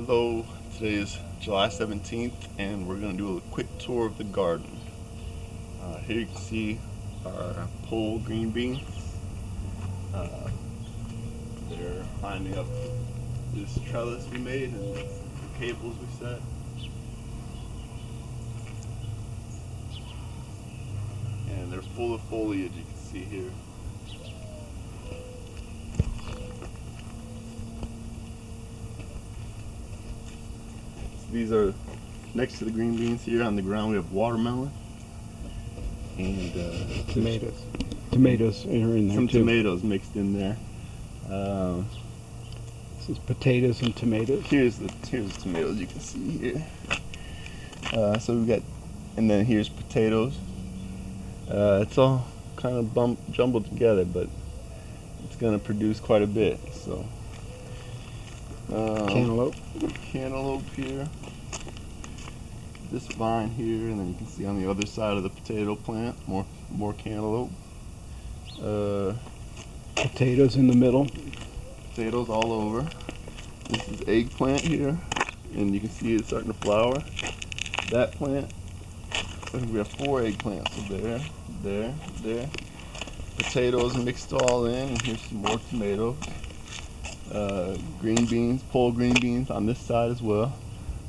Hello, today is July 17th and we're going to do a quick tour of the garden. Here you can see our pole green beans. They're lining up this trellis we made and the cables we set. And they're full of foliage, you can see here. These are next to the green beans. Here on the ground we have watermelon and Tomatoes are in there some too. tomatoes mixed in there. This is potatoes and tomatoes. Here's the tomatoes you can see here. So we've got, and then here's potatoes. It's all kind of jumbled together, but it's going to produce quite a bit. So Cantaloupe. cantaloupe here, this vine here, and then you can see on the other side of the potato plant more cantaloupe. Potatoes in the middle. Potatoes all over. This is eggplant here, and you can see it starting to flower. That plant, I think we have 4 eggplants. So there. Potatoes mixed all in, and here's some more tomatoes. Green beans, pole green beans on this side as well.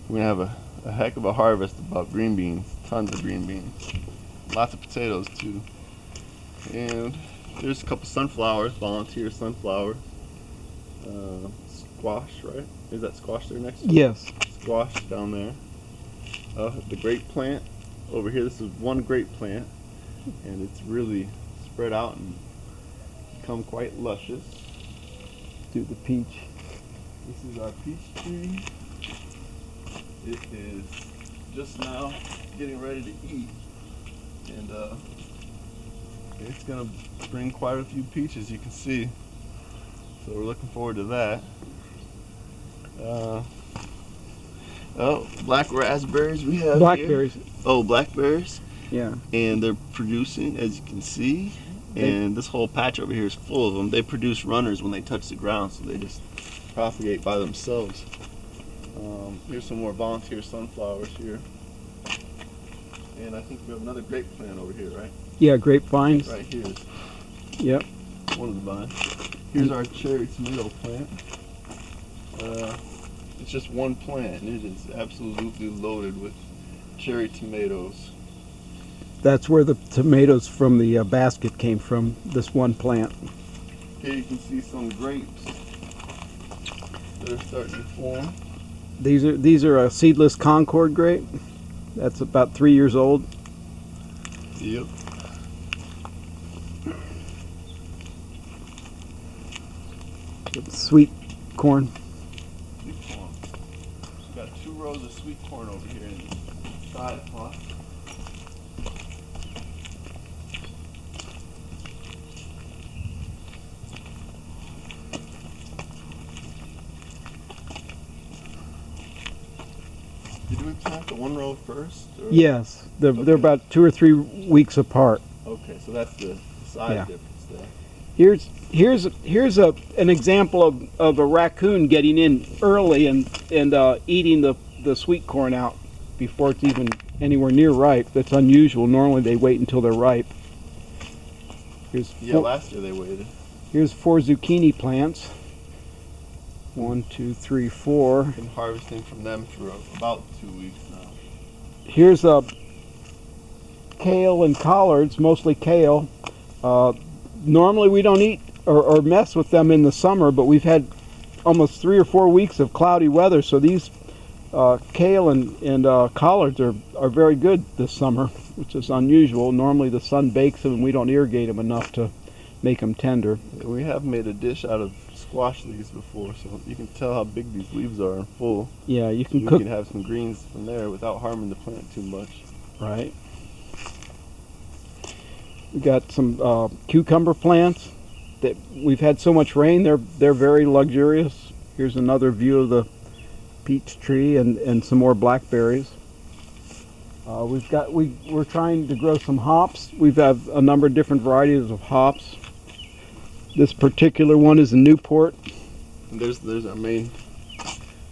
We're gonna have a heck of a harvest about green beans, tons of green beans, lots of potatoes too. And there's a couple sunflowers, volunteer sunflowers. Squash, right? Is that squash there next to it? Yes. Squash down there. The grape plant over here. This is one grape plant, and it's really spread out and become quite luscious. Do the peach. This is our peach tree. It is just now getting ready to eat, and it's gonna bring quite a few peaches, you can see. So we're looking forward to that. Black raspberries we have Blackberries. here. Oh, blackberries. Yeah. And they're producing, as you can see. And this whole patch over here is full of them. They produce runners when they touch the ground, so they just propagate by themselves. Here's some more volunteer sunflowers here. And I think we have another grape plant over here, right? Yeah, grapevines. Right here is Yep. one of the vines. Here's our cherry tomato plant. It's just one plant, and it is absolutely loaded with cherry tomatoes. That's where the tomatoes from the basket came from, this one plant. Here you can see some grapes that are starting to form. These are a seedless Concord grape. That's about 3 years old. Yep. Sweet corn. Sweet corn. We've got 2 rows of sweet corn over here in the side pot. Did we plant the one row first? Or? Yes, they're about 2 or 3 weeks apart. Okay, so that's the size Yeah. difference there. Here's an example of a raccoon getting in early and eating the sweet corn out before it's even anywhere near ripe. That's unusual. Normally they wait until they're ripe. Yeah, last year they waited. Here's 4 zucchini plants. 1, 2, 3, 4. Been harvesting from them for about 2 weeks now. Here's kale and collards, mostly kale. Normally we don't eat or mess with them in the summer, but we've had almost 3 or 4 weeks of cloudy weather, so these kale and collards are very good this summer, which is unusual. Normally the sun bakes them and we don't irrigate them enough to make them tender. We have made a dish out of squash leaves before, so you can tell how big these leaves are and full. Yeah, you can You cook. can have some greens from there without harming the plant too much. Right. We got some cucumber plants that we've had so much rain. They're very luxurious. Here's another view of the peach tree and some more blackberries. We're trying to grow some hops. We've have a number of different varieties of hops. This particular one is a Newport. And there's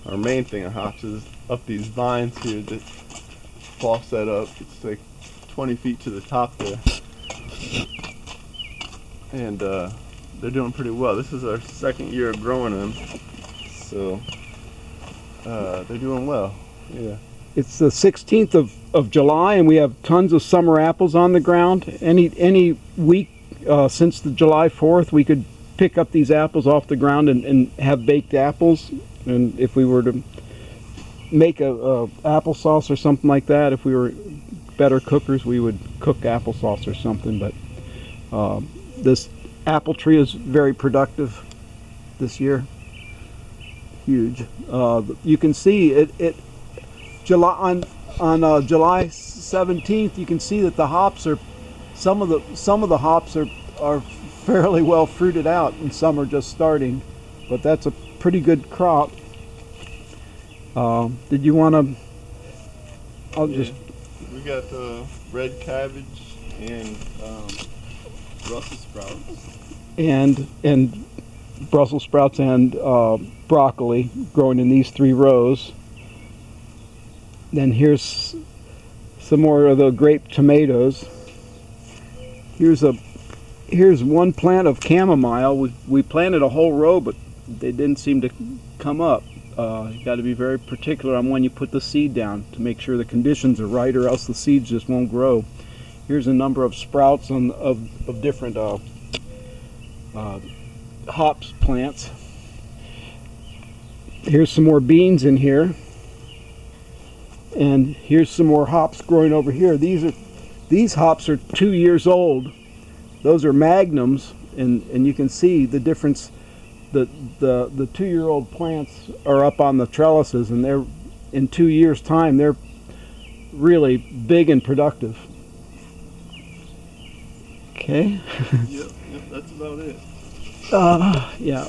our our main thing of hops is up these vines here that fall set up. It's like 20 feet to the top there. And they're doing pretty well. This is our second year of growing them. So they're doing well. Yeah. It's the 16th of July, and we have tons of summer apples on the ground. Any week since the July 4th, we could pick up these apples off the ground and have baked apples. And if we were to make a applesauce or something like that, if we were better cookers, we would cook applesauce or something. But this apple tree is very productive this year. Huge. You can see it on July 17th. You can see that the hops are some of the hops are fairly well fruited out, and some are just starting. But that's a pretty good crop. Did you want to? We got red cabbage and Brussels sprouts. And Brussels sprouts and broccoli growing in these 3 rows. Then here's some more of the grape tomatoes. Here's one plant of chamomile. We planted a whole row, but they didn't seem to come up. You got to be very particular on when you put the seed down to make sure the conditions are right, or else the seeds just won't grow. Here's a number of sprouts of different hops plants. Here's some more beans in here, and here's some more hops growing over here. These hops are 2 years old. Those are magnums, and you can see the difference. The 2-year-old plants are up on the trellises, and they're in 2 years' time they're really big and productive. Okay. Yep, that's about it. Yeah.